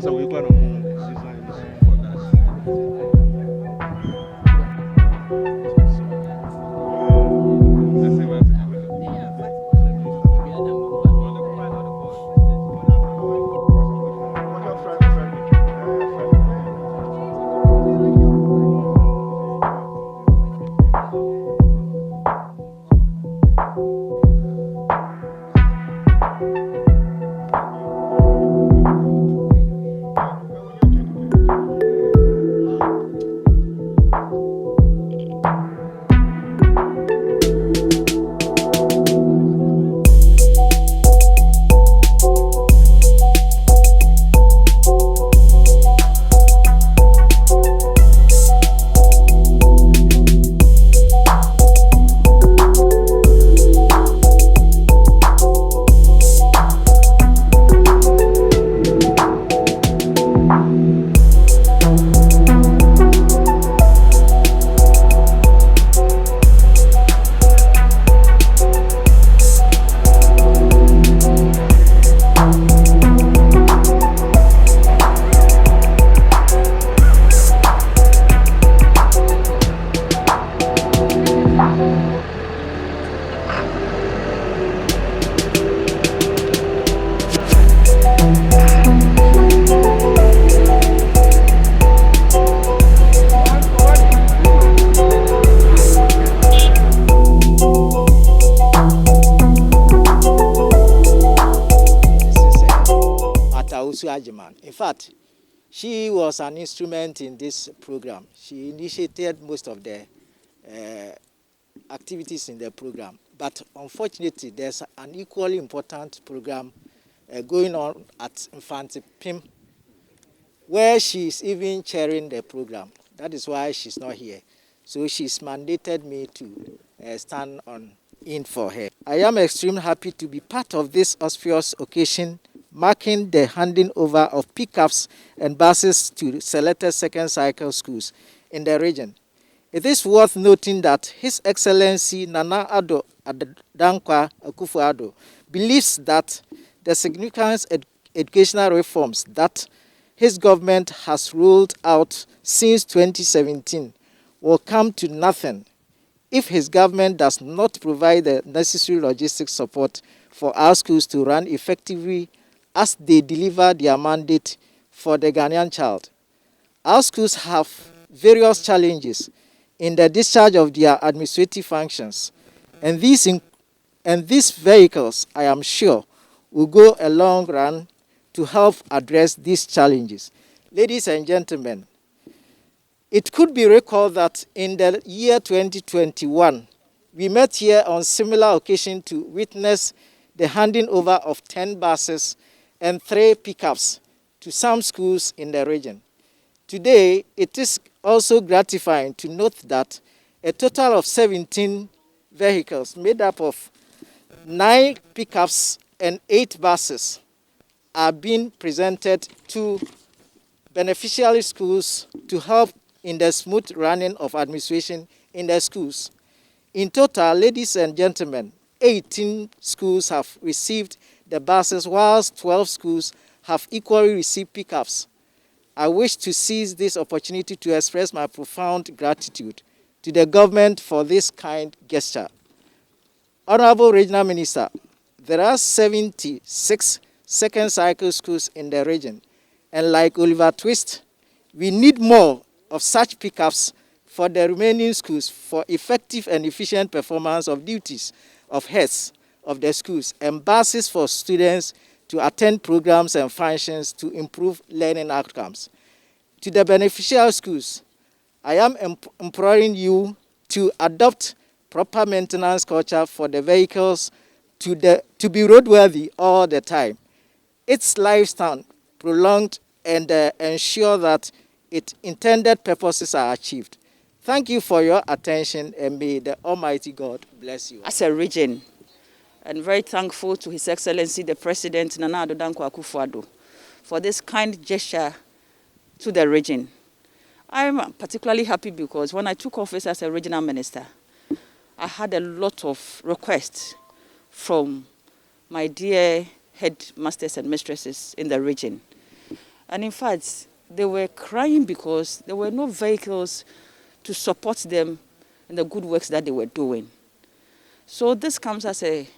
sponsor we going to design for that. In fact, she was an instrument in this program. She initiated most of the activities in the program. But unfortunately, there's an equally important program going on at Infante Pim, where she's even chairing the program. That is why she's not here. So she's mandated me to stand in for her. I am extremely happy to be part of this auspicious occasion, marking the handing over of pickups and buses to selected second cycle schools in the region. It is worth noting that His Excellency Nana Addo Dankwa Akufo-Addo believes that the significant educational reforms that his government has rolled out since 2017 will come to nothing if his government does not provide the necessary logistic support for our schools to run effectively as they deliver their mandate for the Ghanaian child. Our schools have various challenges in the discharge of their administrative functions, and these vehicles, I am sure, will go a long run to help address these challenges. Ladies and gentlemen, it could be recalled that in the year 2021, we met here on similar occasion to witness the handing over of 10 buses and 3 pickups to some schools in the region. Today, it is also gratifying to note that a total of 17 vehicles made up of 9 pickups and 8 buses are being presented to beneficiary schools to help in the smooth running of administration in the schools. In total, ladies and gentlemen, 18 schools have received the buses, whilst 12 schools have equally received pickups. I wish to seize this opportunity to express my profound gratitude to the government for this kind gesture. Honorable Regional Minister, there are 76 second cycle schools in the region, and like Oliver Twist, we need more of such pickups for the remaining schools for effective and efficient performance of duties of heads of the schools, and buses for students to attend programs and functions to improve learning outcomes. To the beneficial schools, I am imploring you to adopt proper maintenance culture for the vehicles to be roadworthy all the time. Its lifespan prolonged and ensure that its intended purposes are achieved. Thank you for your attention, and may the Almighty God bless you. As a region, and very thankful to His Excellency the President Nana Addo Dankwa Akufo-Addo for this kind gesture to the region. I'm particularly happy because when I took office as a regional minister, I had a lot of requests from my dear headmasters and mistresses in the region. And in fact, they were crying because there were no vehicles to support them in the good works that they were doing. So this comes as a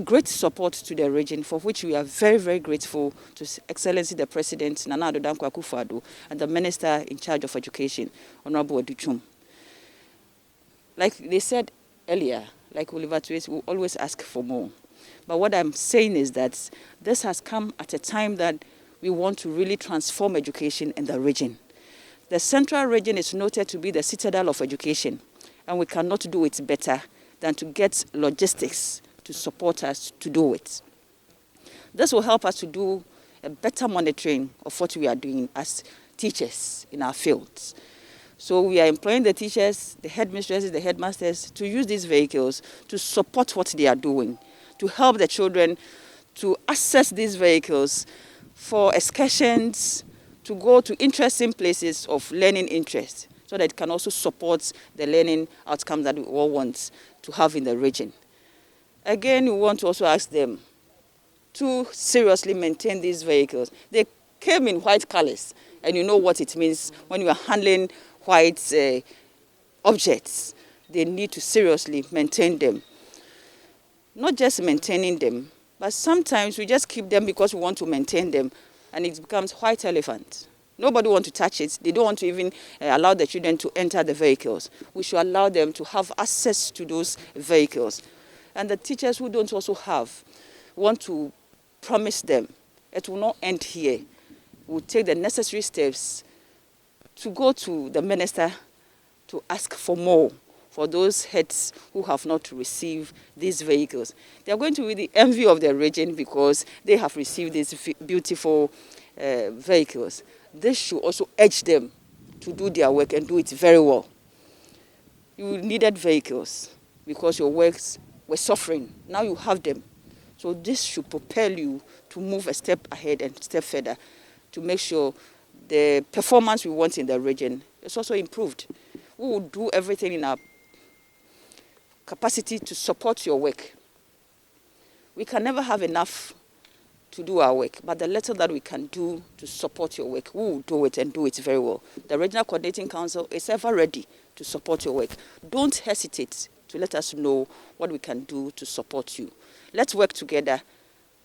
great support to the region, for which we are very, very grateful to His Excellency the President, Nana Addo Dankwa Akufo-Addo, and the Minister in charge of Education, Honorable Oduchum. Like they said earlier, like Oliver Twist, we always ask for more. But what I'm saying is that this has come at a time that we want to really transform education in the region. The central region is noted to be the citadel of education, and we cannot do it better than to get logistics to support us to do it. This will help us to do a better monitoring of what we are doing as teachers in our fields. So we are employing the teachers, the headmistresses, the headmasters to use these vehicles to support what they are doing, to help the children to access these vehicles for excursions, to go to interesting places of learning interest, so that it can also support the learning outcomes that we all want to have in the region. Again, we want to also ask them to seriously maintain these vehicles. They came in white colors, and you know what it means when you are handling white objects. They need to seriously maintain them. Not just maintaining them, but sometimes we just keep them because we want to maintain them, and it becomes white elephant. Nobody wants to touch it. They don't want to even allow the children to enter the vehicles. We should allow them to have access to those vehicles. And the teachers who don't also have, want to promise them, it will not end here. We'll take the necessary steps to go to the minister to ask for more for those heads who have not received these vehicles. They are going to be the envy of the region because they have received these beautiful vehicles. This should also urge them to do their work and do it very well. You needed vehicles because your works were suffering. Now you have them. So this should propel you to move a step ahead and step further to make sure the performance we want in the region is also improved. We will do everything in our capacity to support your work. We can never have enough to do our work, but the little that we can do to support your work, we will do it and do it very well. The Regional Coordinating Council is ever ready to support your work. Don't hesitate to let us know what we can do to support you. Let's work together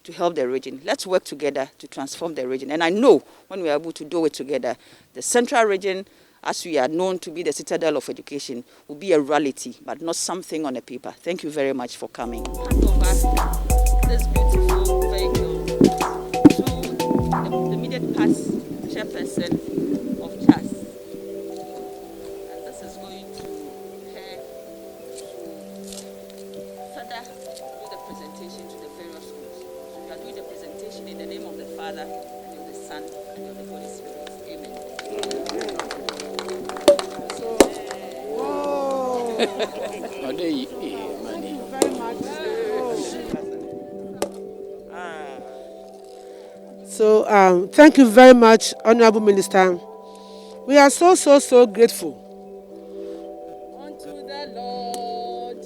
to help the region. Let's work together to transform the region. And I know when we are able to do it together, the central region, as we are known to be the citadel of education, will be a reality, but not something on a paper. Thank you very much for coming. Hand over this beautiful vehicle to the immediate past chairperson of CHAS. And this is going to her further do the presentation to the various schools. So we are doing the presentation in the name of the Father, and of the Son, and of the Holy Spirit. Amen. So thank you very much, Honorable Minister. We are so grateful. Unto the Lord.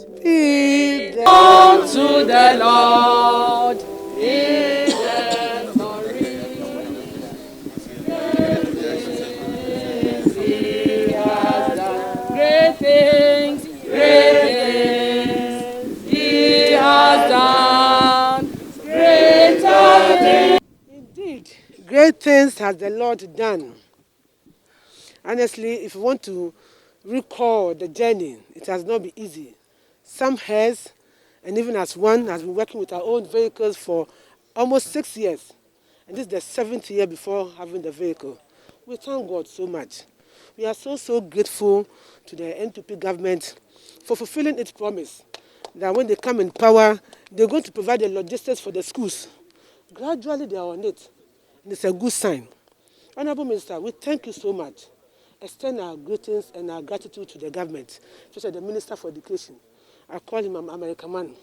Unto the Lord is the glory. He has done great things, He has done greater things. Indeed, great things has the Lord done. Honestly, if you want to recall the journey, it has not been easy. Some has, and even as one has been working with our own vehicles for almost 6 years. And this is the 7th year before having the vehicle. We thank God so much. We are so grateful to the NPP government for fulfilling its promise that when they come in power, they're going to provide the logistics for the schools. Gradually, they are on it. And it's a good sign. Honorable Minister, we thank you so much. Extend our greetings and our gratitude to the government, especially the Minister for Education. I call him an American man.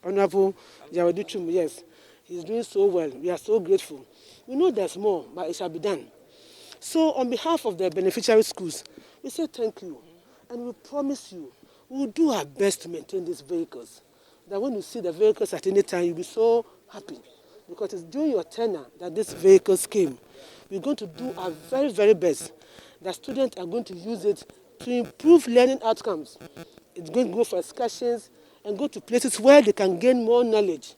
Honorable Oduchum, yes. He's doing so well. We are so grateful. We know there's more, but it shall be done. So on behalf of the beneficiary schools, we say thank you. And we promise you, we will do our best to maintain these vehicles. That when you see the vehicles at any time, you'll be so happy because it's during your tenure that these vehicles came. We're going to do our very, very best. The students are going to use it to improve learning outcomes. It's going to go for excursions and go to places where they can gain more knowledge.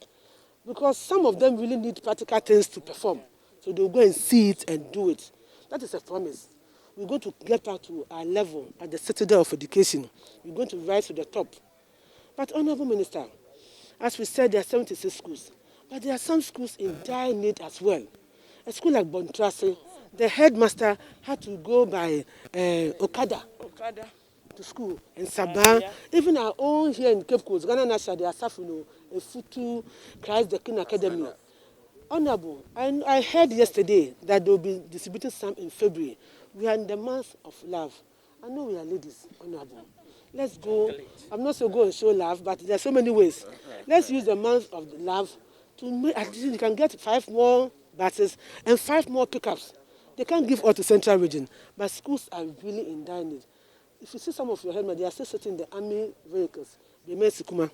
Because some of them really need practical things to perform. So they'll go and see it and do it. That is a promise. We're going to get back to our level at the citadel of education. We're going to rise to the top. But, Honorable Minister, as we said, there are 76 schools. But there are some schools in dire need as well. A school like Bontrase, the headmaster had to go by Okada to school. And Sabah, even our own here in Cape Coast, Ghana National, they are suffering a Futu Christ the King Academy. Honorable, I heard yesterday that they will be distributing some in February. We are in the month of love. I know we are ladies, Honorable. Let's go. I'm not so going to show love, but there are so many ways. Let's use the month of love to make, at least you can get 5 more buses and 5 more pickups. They can't give all to Central Region, but schools are really in dire need. If you see some of your headmen, they are still sitting in the army vehicles. They made Sikuma.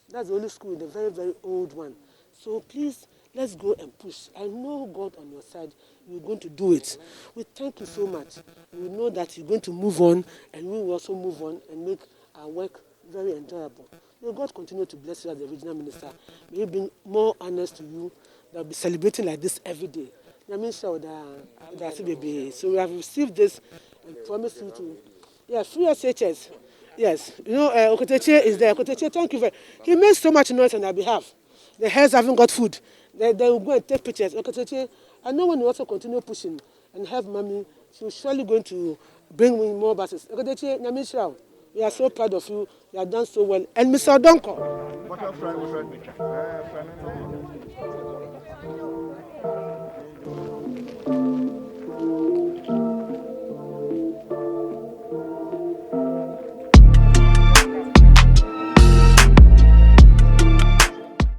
That's the only school, the very, very old one. So please, let's go and push. I know God on your side. You're going to do it. We thank you so much. We know that you're going to move on, and we will also move on and make our work very enjoyable. May God continue to bless you as the regional minister. May He bring more honors to you. They'll be celebrating like this every day. So we have received this and promise you to. Yes, free SHS. Yes, you know, Okoteche is there. Okoteche, thank you very much. He made so much noise on our behalf. The heads haven't got food. They will go and take pictures. Okoteche, I know when you also continue pushing and have mommy, she's surely going to bring in more buses. Okoteche, Nyamishrao, we are so proud of you. You have done so well. And Mr. Odonko.